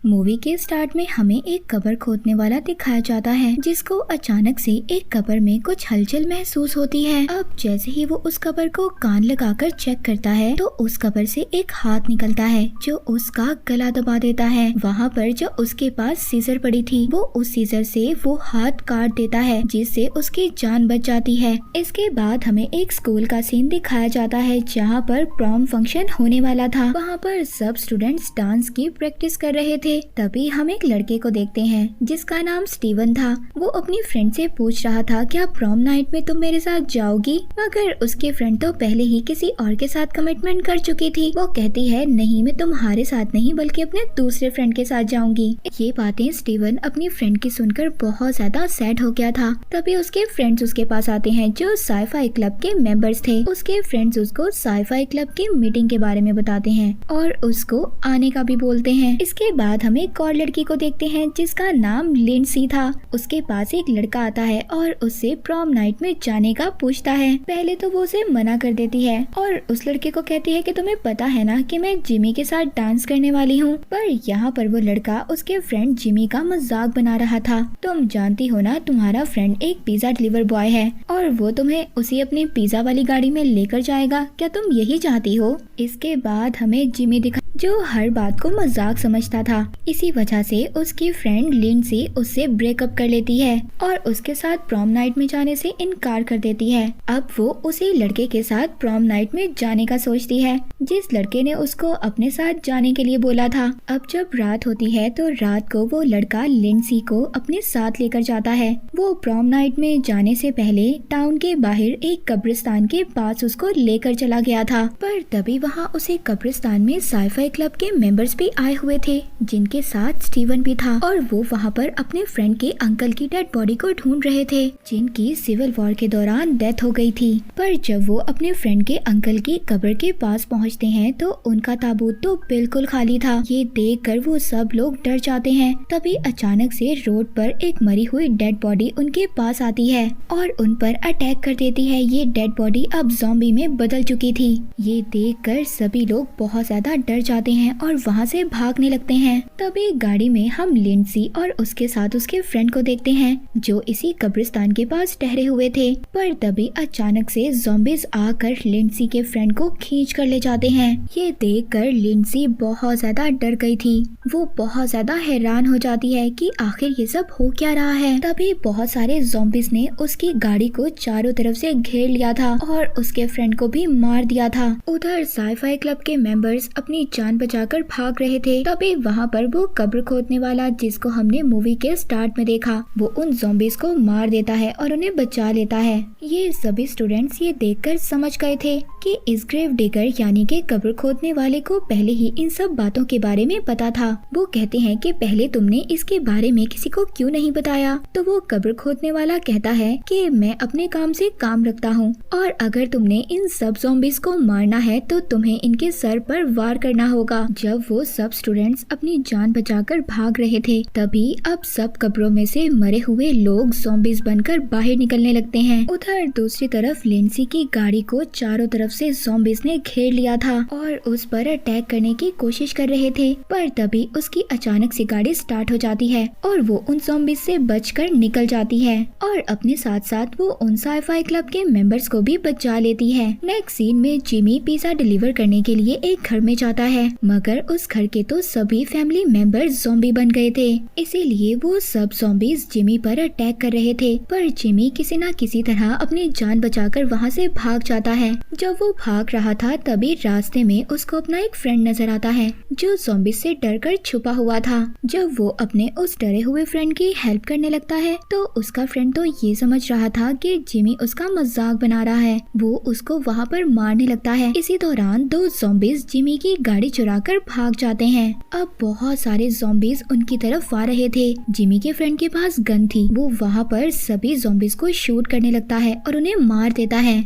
Movie के start में हमें एक कब्र खोदने वाला दिखाया जाता है जिसको अचानक से एक कब्र में कुछ हलचल महसूस होती है। अब जैसे ही वो उस कब्र को कान लगाकर चेक करता है तो उस कब्र से एक हाथ निकलता है जो उसका गला दबा देता है। वहाँ पर जो उसके पास सीजर पड़ी थी वो उस सीजर से वो हाथ काट देता है जिससे उसकी जान बच जाती है। इसके बाद हमें एक स्कूल का सीन दिखाया जाता है जहाँ पर प्रॉम फंक्शन होने वाला था। वहाँ पर सब स्टूडेंट्स डांस की प्रैक्टिस कर रहे थे। तभी हम एक लड़के को देखते हैं जिसका नाम स्टीवन था। वो अपनी फ्रेंड से पूछ रहा था क्या प्रॉम नाइट में तुम मेरे साथ जाओगी, मगर उसकी फ्रेंड तो पहले ही किसी और के साथ कमिटमेंट कर चुकी थी। वो कहती है नहीं, मैं तुम्हारे साथ नहीं बल्कि अपने दूसरे फ्रेंड के साथ जाऊंगी। ये बातें स्टीवन अपनी फ्रेंड की सुनकर बहुत ज्यादा सैड हो गया था। तभी उसके फ्रेंड्स उसके पास आते हैं जो साईफाई क्लब के मेंबर्स थे। उसके फ्रेंड्स उसको साईफाई क्लब की मीटिंग के बारे में बताते हैं और उसको आने का भी बोलते हैं। इसके बाद हम एक और लड़की को देखते हैं जिसका नाम लिंडसी था। उसके पास एक लड़का आता है और उससे प्रॉम नाइट में जाने का पूछता है। पहले तो वो उसे मना कर देती है और उस लड़के को कहती है कि तुम्हें पता है ना कि मैं जिमी के साथ डांस करने वाली हूँ। पर यहाँ पर वो लड़का उसके फ्रेंड जिमी का मजाक बना रहा था। तुम जानती हो ना, तुम्हारा फ्रेंड एक पिज्जा डिलीवर बॉय है और वो तुम्हें उसी अपनी पिज्जा वाली गाड़ी में लेकर जाएगा। क्या तुम यही चाहती हो? इसके बाद हमें जिमी दिखा जो हर बात को मजाक समझता था। इसी वजह से उसकी फ्रेंड लिंडसी उससे ब्रेकअप कर लेती है और उसके साथ प्रॉम नाइट में जाने से इनकार कर देती है। अब वो उसी लड़के के साथ प्रॉम नाइट में जाने का सोचती है जिस लड़के ने उसको अपने साथ जाने के लिए बोला था। अब जब रात होती है तो रात को वो लड़का लिंडसी को अपने साथ लेकर जाता है। वो प्रॉम नाइट में जाने से पहले टाउन के बाहर एक कब्रिस्तान के पास उसको लेकर चला गया था। पर तभी वहाँ उसे कब्रिस्तान में साईफाई क्लब के मेंबर्स भी आए हुए थे जिनके साथ स्टीवन भी था और वो वहाँ पर अपने फ्रेंड के अंकल की डेड बॉडी को ढूंढ रहे थे जिनकी सिविल वॉर के दौरान डेथ हो गई थी। पर जब वो अपने फ्रेंड के अंकल की कब्र के पास पहुँचते हैं तो उनका ताबूत तो बिल्कुल खाली था। ये देखकर वो सब लोग डर जाते हैं। तभी अचानक से रोड पर एक मरी हुई डेड बॉडी उनके पास आती है और उन पर अटैक कर देती है। ये डेड बॉडी अब ज़ॉम्बी में बदल चुकी थी। ये देखकर सभी लोग बहुत ज्यादा डर जाते हैं और वहाँ से भागने लगते हैं। तभी गाड़ी में हम लिंडसी और उसके साथ उसके फ्रेंड को देखते हैं जो इसी कब्रिस्तान के पास ठहरे हुए थे। पर तभी अचानक से ज़ॉम्बीज आकर लिंडसी के फ्रेंड को खींच कर ले जाते हैं। ये देखकर लिंडसी बहुत ज्यादा डर गई थी। वो बहुत ज्यादा हैरान हो जाती है कि आखिर ये सब हो क्या रहा है। तभी बहुत सारे ज़ॉम्बीज ने उसकी गाड़ी को चारों तरफ से घेर लिया था और उसके फ्रेंड को भी मार दिया था। उधर साईफाई क्लब के मेंबर्स अपनी जान बचाकर भाग रहे थे। तभी वहाँ पर वो कब्र खोदने वाला जिसको हमने मूवी के स्टार्ट में देखा वो उन ज़ॉम्बीज को मार देता है और उन्हें बचा लेता है। ये सभी स्टूडेंट्स ये देखकर समझ गए थे कि इस ग्रेव डिगर यानी कि कब्र खोदने वाले को पहले ही इन सब बातों के बारे में पता था। वो कहते हैं कि पहले तुमने इसके बारे में किसी को क्यों नहीं बताया? तो वो कब्र खोदने वाला कहता है कि मैं अपने काम से काम रखता हूँ और अगर तुमने इन सब ज़ॉम्बीज को मारना है तो तुम्हें इनके सर पर वार करना होगा। जब वो सब स्टूडेंट्स अपनी जान बचाकर भाग रहे थे तभी अब सब कब्रों में से मरे हुए लोग ज़ॉम्बीज बनकर बाहर निकलने लगते हैं। उधर दूसरी तरफ लिंडसी की गाड़ी को चारों तरफ से ज़ॉम्बीज ने घेर लिया था और उस पर अटैक करने की कोशिश कर रहे थे। पर तभी उसकी अचानक से गाड़ी स्टार्ट हो जाती है और वो उन ज़ॉम्बीज से बचकर निकल जाती है और अपने साथ साथ वो उन साईफाई क्लब के मेंबर्स को भी बचा लेती है। नेक्स्ट सीन में जिमी पिज्जा डिलीवर करने के लिए एक घर में जाता है मगर उस घर के तो सभी फैमिली मेंबर्स ज़ॉम्बी बन गए थे। इसीलिए वो सब ज़ॉम्बीज जिमी पर अटैक कर रहे थे। पर जिमी किसी न किसी तरह अपनी जान बचाकर वहाँ से भाग जाता है। जब वो भाग रहा था तभी रास्ते में उसको अपना एक फ्रेंड नजर आता है जो ज़ॉम्बी से डरकर छुपा हुआ था। जब वो अपने उस डरे हुए फ्रेंड की हेल्प करने लगता है तो उसका फ्रेंड तो ये समझ रहा था कि जिमी उसका मजाक बना रहा है। वो उसको वहाँ पर मारने लगता है। इसी दौरान दो ज़ॉम्बीज जिमी की गाड़ी चुराकर भाग जाते हैं। अब बहुत सारे ज़ॉम्बीज उनकी तरफ आ रहे थे। जिमी के फ्रेंड के पास गन थी। वो वहाँ पर सभी ज़ॉम्बीज को शूट करने लगता है और उन्हें मार देता है।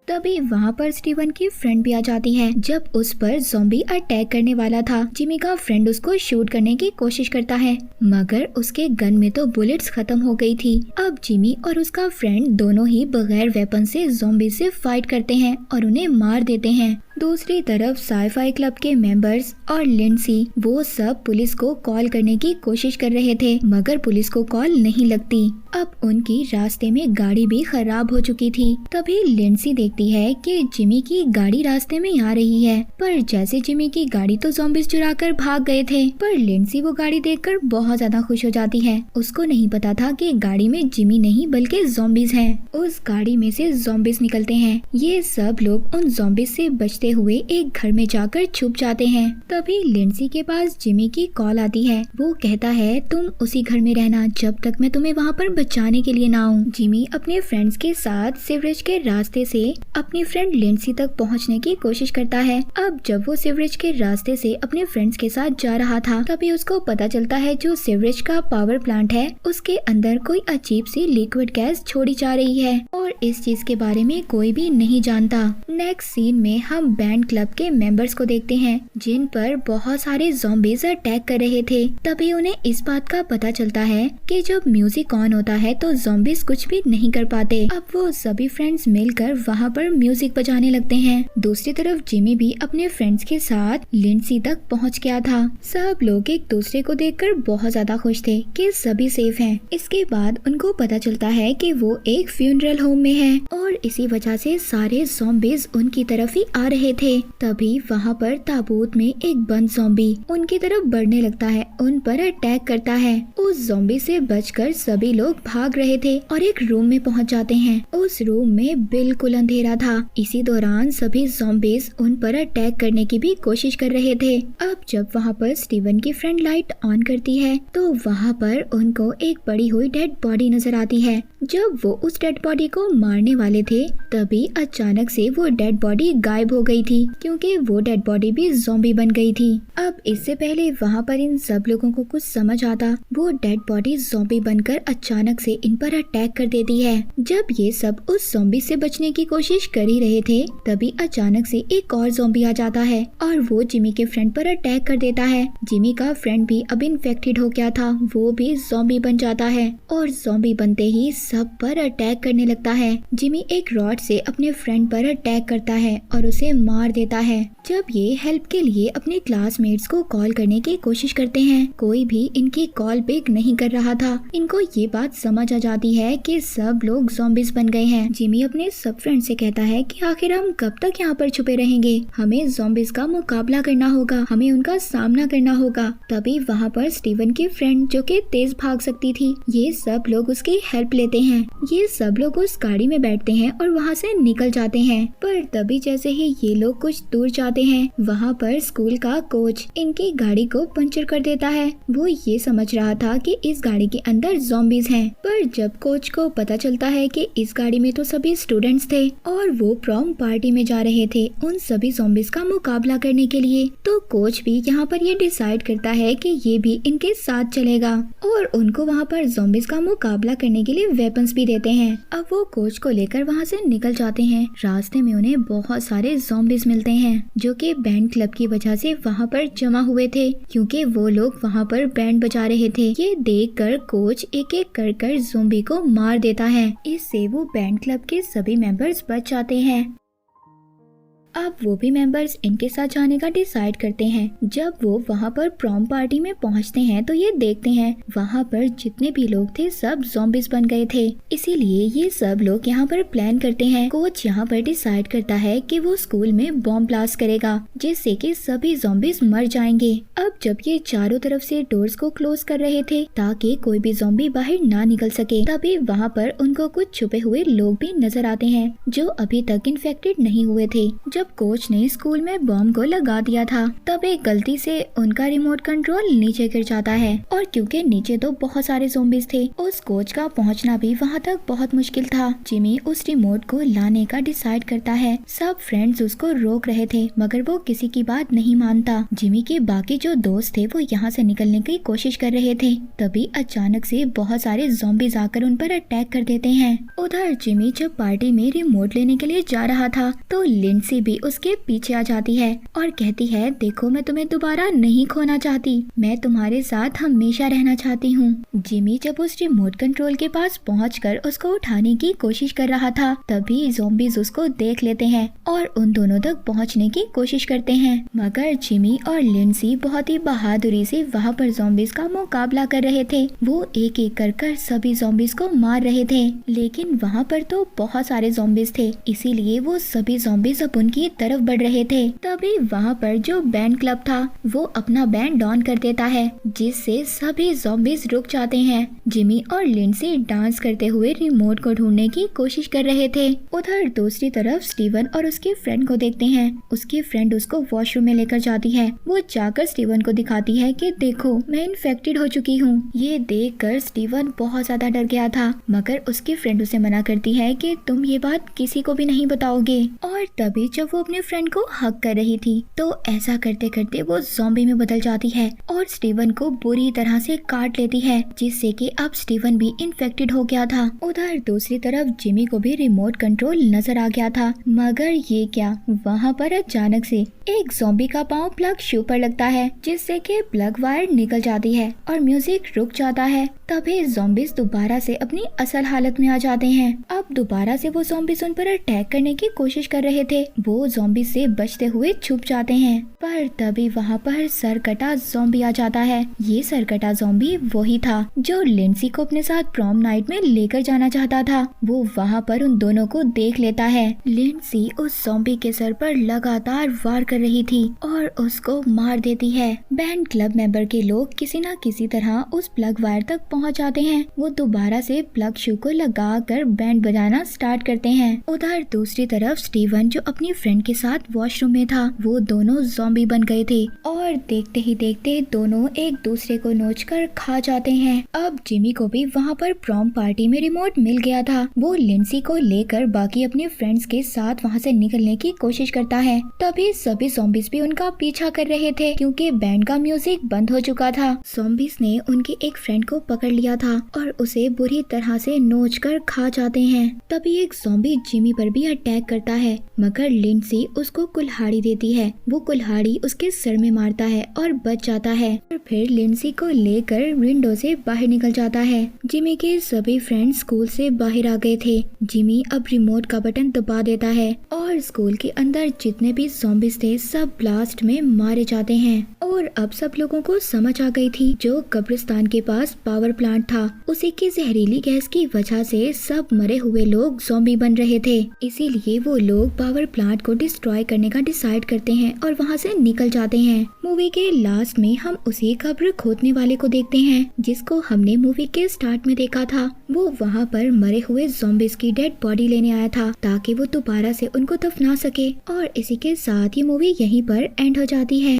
तभी वहाँ पर स्टीवन की फ्रेंड भी आ जाती है। जब उस पर ज़ॉम्बी अटैक करने वाला था जिमी का फ्रेंड उसको शूट करने की कोशिश करता है मगर उसके गन में तो बुलेट्स खत्म हो गई थी। अब जिमी और उसका फ्रेंड दोनों ही बगैर वेपन से ज़ॉम्बी से फाइट करते हैं और उन्हें मार देते हैं। दूसरी तरफ साईफाई क्लब के मेंबर्स और लिंडसी वो सब पुलिस को कॉल करने की कोशिश कर रहे थे, मगर पुलिस को कॉल नहीं लगती। अब उनकी रास्ते में गाड़ी भी खराब हो चुकी थी। तभी लिंडसी देखती है कि जिमी की गाड़ी रास्ते में आ रही है, पर जैसे जिमी की गाड़ी तो ज़ॉम्बीज़ चुरा कर भाग गए थे, पर लिंडसी वो गाड़ी देखकर बहुत ज्यादा खुश हो जाती है। उसको नहीं पता था कि गाड़ी में जिमी नहीं बल्कि ज़ॉम्बीज़ हैं। उस गाड़ी में से ज़ॉम्बीज़ निकलते हैं। ये सब लोग उन ज़ॉम्बीज़ से बचते हुए एक घर में जाकर छुप जाते हैं। तभी लिंडसी के पास जिमी की कॉल आती है। वो कहता है तुम उसी घर में रहना जब तक मैं तुम्हें वहाँ पर बचाने के लिए ना आऊं। जिमी अपने फ्रेंड्स के साथ सीवरेज के रास्ते से अपनी फ्रेंड लिंडसी तक पहुँचने की कोशिश करता है। अब जब वो सीवरेज के रास्ते से अपने फ्रेंड्स के साथ जा रहा था, तभी उसको पता चलता है जो सीवरेज का पावर प्लांट है उसके अंदर कोई अजीब सी लिक्विड गैस छोड़ी जा रही है और इस चीज के बारे में कोई भी नहीं जानता। नेक्स्ट सीन में हम बैंड क्लब के मेंबर्स को देखते हैं जिन पर बहुत सारे ज़ॉम्बीज़ अटैक कर रहे थे। तभी उन्हें इस बात का पता चलता है कि जब म्यूजिक ऑन होता है तो ज़ॉम्बीज़ कुछ भी नहीं कर पाते। अब वो सभी फ्रेंड्स मिलकर वहाँ पर म्यूजिक बजाने लगते हैं। दूसरी तरफ जिमी भी अपने फ्रेंड्स के साथ लिंडसी तक पहुँच गया था। सब लोग एक दूसरे को देखकर बहुत ज्यादा खुश थे कि सभी सेफ हैं। इसके बाद उनको पता चलता है कि वो एक फ्यूनरल होम में है और इसी वजह से सारे ज़ॉम्बीज़ उनकी तरफ ही आ रहे थे। तभी वहाँ पर ताबूत में एक बंद ज़ॉम्बी उनकी तरफ बढ़ने लगता है, उन पर अटैक करता है। उस ज़ॉम्बी से बचकर सभी लोग भाग रहे थे और एक रूम में पहुँच जाते हैं। उस रूम में बिल्कुल अंधेरा था। इसी दौरान सभी ज़ॉम्बीज़ उन पर अटैक करने की भी कोशिश कर रहे थे। अब जब वहाँ पर स्टीवन की फ्रेंड लाइट ऑन करती है तो वहाँ पर उनको एक पड़ी हुई डेड बॉडी नजर आती है। जब वो उस डेड बॉडी को मारने वाले थे तभी अचानक से वो डेड बॉडी गायब हो गई थी, क्योंकि वो डेड बॉडी भी ज़ॉम्बी बन गई थी। अब इससे पहले वहाँ पर इन सब लोगों को कुछ समझ आता, वो डेड बॉडी ज़ॉम्बी बनकर अचानक से इन पर अटैक कर देती है। जब ये सब उस ज़ॉम्बी से बचने की कोशिश कर ही रहे थे तभी अचानक से एक और ज़ॉम्बी आ जाता है और वो जिमी के फ्रेंड पर अटैक कर देता है। जिमी का फ्रेंड भी अब इन्फेक्टेड हो गया था, वो भी ज़ॉम्बी बन जाता है और ज़ॉम्बी बनते ही सब पर अटैक करने लगता है। जिमी एक रॉड से अपने फ्रेंड पर अटैक करता है और उसे मार देता है। जब ये हेल्प के लिए अपने क्लासमेट्स को कॉल करने की कोशिश करते हैं, कोई भी इनकी कॉल पिक नहीं कर रहा था। इनको ये बात समझ आ जाती है कि सब लोग ज़ॉम्बीज़ बन गए हैं। जिमी अपने सब फ्रेंड से कहता है कि आखिर हम कब तक यहाँ पर छुपे रहेंगे, हमें ज़ॉम्बीज़ का मुकाबला करना होगा, हमें उनका सामना करना होगा। तभी वहाँ पर स्टीवन की फ्रेंड जो कि तेज भाग सकती थी, ये सब लोग उसकी हेल्प लेते हैं। ये सब लोग उस गाड़ी में बैठते हैं और वहाँ से निकल जाते हैं। पर तभी जैसे ही ये लोग कुछ दूर जाते हैं, वहाँ पर स्कूल का कोच इनकी गाड़ी को पंचर कर देता है। वो ये समझ रहा था कि इस गाड़ी के अंदर ज़ॉम्बीज़ हैं, पर जब कोच को पता चलता है कि इस गाड़ी में तो सभी स्टूडेंट्स थे और वो प्रॉम पार्टी में जा रहे थे उन सभी ज़ॉम्बीज़ का मुकाबला करने के लिए, तो कोच भी यहाँ पर ये डिसाइड करता है कि ये भी इनके साथ चलेगा और उनको वहाँ पर ज़ॉम्बीज़ का मुकाबला करने के लिए वेपन्स भी देते हैं। अब वो कोच को लेकर वहाँ से निकल जाते हैं। रास्ते में उन्हें बहुत सारे ज़ॉम्बीज़ मिलते हैं जो कि बैंड क्लब की वजह से वहाँ पर जमा हुए थे, क्योंकि वो लोग वहाँ पर बैंड बजा रहे थे। ये देखकर कोच एक एक कर ज़ॉम्बी को मार देता है। इससे वो बैंड क्लब के सभी मेंबर्स बच जाते हैं। अब वो भी मेंबर्स इनके साथ जाने का डिसाइड करते हैं। जब वो वहाँ पर प्रॉम पार्टी में पहुँचते हैं तो ये देखते हैं वहाँ पर जितने भी लोग थे सब ज़ॉम्बीज़ बन गए थे। इसीलिए ये सब लोग यहाँ पर प्लान करते हैं। कोच यहाँ पर डिसाइड करता है कि वो स्कूल में बॉम्ब ब्लास्ट करेगा जिससे कि सभी ज़ॉम्बीज़ मर जाएंगे। अब जब ये चारों तरफ से डोर्स को क्लोज कर रहे थे ताकि कोई भी ज़ॉम्बी बाहर ना निकल सके, तभी वहाँ पर उनको कुछ छुपे हुए लोग भी नजर आते हैं जो अभी तक इन्फेक्टेड नहीं हुए थे। जब कोच ने स्कूल में बॉम्ब को लगा दिया था तब एक गलती से उनका रिमोट कंट्रोल नीचे गिर जाता है और क्योंकि नीचे तो बहुत सारे ज़ॉम्बीज़ थे, उस कोच का पहुंचना भी वहां तक बहुत मुश्किल था। जिमी उस रिमोट को लाने का डिसाइड करता है। सब फ्रेंड्स उसको रोक रहे थे मगर वो किसी की बात नहीं मानता। जिमी के बाकी जो दोस्त थे वो यहाँ से निकलने की कोशिश कर रहे थे। तभी अचानक से बहुत सारे ज़ॉम्बीज़ आकर उन पर अटैक कर देते हैं। उधर जिमी जब पार्टी में रिमोट लेने के लिए जा रहा था तो लिंडसी भी भी उसके पीछे आ जाती है और कहती है, देखो मैं तुम्हें दोबारा नहीं खोना चाहती, मैं तुम्हारे साथ हमेशा रहना चाहती हूँ। जिमी जब उस रिमोट कंट्रोल के पास पहुंचकर उसको उठाने की कोशिश कर रहा था, तभी ज़ॉम्बीज़ उसको देख लेते हैं और उन दोनों तक पहुंचने की कोशिश करते हैं। मगर जिमी और लिंडसी बहुत ही बहादुरी से वहाँ पर ज़ॉम्बीज़ का मुकाबला कर रहे थे। वो एक एक कर सभी ज़ॉम्बीज़ को मार रहे थे, लेकिन वहाँ पर तो बहुत सारे ज़ॉम्बीज़ थे, इसीलिए वो सभी ज़ॉम्बीज़ अब उनकी तरफ बढ़ रहे थे। तभी वहाँ पर जो बैंड क्लब था वो अपना बैंड ऑन कर देता है, जिससे सभी ज़ॉम्बीज़ रुक जाते हैं। जिमी और लिंडसी डांस करते हुए रिमोट को ढूंढने की कोशिश कर रहे थे। उधर दूसरी तरफ स्टीवन और उसके फ्रेंड को देखते हैं। उसकी फ्रेंड उसको वॉशरूम में लेकर जाती है। वो जाकर स्टीवन को दिखाती है कि देखो मैं इन्फेक्टेड हो चुकी हूँ। ये देखकर स्टीवन बहुत ज्यादा डर गया था, मगर उसकी फ्रेंड उसे मना करती है कि तुम ये बात किसी को भी नहीं बताओगे। और तभी जब वो अपने फ्रेंड को हग कर रही थी तो ऐसा करते करते वो ज़ॉम्बी में बदल जाती है और स्टीवन को बुरी तरह से काट लेती है, जिससे कि अब स्टीवन भी इन्फेक्टेड हो गया था। उधर दूसरी तरफ जिमी को भी रिमोट कंट्रोल नजर आ गया था, मगर ये क्या, वहाँ पर अचानक से एक ज़ॉम्बी का पाँव प्लग शू पर लगता है, जिससे कि प्लग वायर निकल जाती है और म्यूजिक रुक जाता है। तभी ज़ॉम्बीज़ दोबारा से अपनी असल हालत में आ जाते हैं। अब दोबारा से वो ज़ॉम्बीज़ उन पर अटैक करने की कोशिश कर रहे थे। वो ज़ॉम्बी से बचते हुए छुप जाते हैं, पर तभी वहाँ पर सरकटा ज़ॉम्बी आ जाता है। ये सरकटा ज़ॉम्बी वही था जो लिंडसी को अपने साथ प्रॉम नाइट में लेकर जाना चाहता था। वो वहाँ पर उन दोनों को देख लेता है। लिंडसी उस ज़ॉम्बी के सर पर लगातार वार कर रही थी और उसको मार देती है। बैंड क्लब मेंबर के लोग किसी न किसी तरह उस प्लग वायर तक पहुँच जाते हैं। वो दोबारा से प्लग शू को लगा कर बैंड बजाना स्टार्ट करते हैं। उधर दूसरी तरफ स्टीवन जो अपनी फ्रेंड के साथ वॉशरूम में था, वो दोनों ज़ॉम्बी बन गए थे और देखते ही देखते दोनों एक दूसरे को नोचकर खा जाते हैं। अब जिमी को भी वहाँ पर प्रॉम पार्टी में रिमोट मिल गया था। वो लिंडसी को लेकर बाकी अपने फ्रेंड्स के साथ वहाँ से निकलने की कोशिश करता है। तभी सभी ज़ॉम्बीज़ भी उनका पीछा कर रहे थे, क्योंकि बैंड का म्यूजिक बंद हो चुका था। ज़ॉम्बीज़ ने उनके एक फ्रेंड को पकड़ लिया था और उसे बुरी तरह से नोचकर खा जाते हैं। तभी एक ज़ॉम्बी जिमी पर भी अटैक करता है, मगर लिंडसी उसको कुल्हाड़ी देती है। वो कुल्हाड़ी उसके सर में मारता है और बच जाता है और फिर लिंडसी को लेकर विंडो से बाहर निकल जाता है। जिमी के सभी फ्रेंड्स स्कूल से बाहर आ गए थे। जिमी अब रिमोट का बटन दबा देता है और स्कूल के अंदर जितने भी ज़ॉम्बीज़ थे सब ब्लास्ट में मारे जाते हैं। और अब सब लोगों को समझ आ गई थी जो कब्रिस्तान के पास पावर प्लांट था, उसी की जहरीली गैस की वजह से सब मरे हुए लोग ज़ॉम्बी बन रहे थे। इसीलिए वो लोग पावर प्लांट को डिस्ट्रॉय करने का डिसाइड करते हैं और वहाँ से निकल जाते हैं। मूवी के लास्ट में हम उसी कब्र खोदने वाले को देखते हैं जिसको हमने मूवी के स्टार्ट में देखा था। वो वहाँ पर मरे हुए ज़ॉम्बीज़ की डेड बॉडी लेने आया था ताकि वो दोबारा से उनको दफना सके। और इसी के साथ ये मूवी यहीं पर एंड हो जाती है।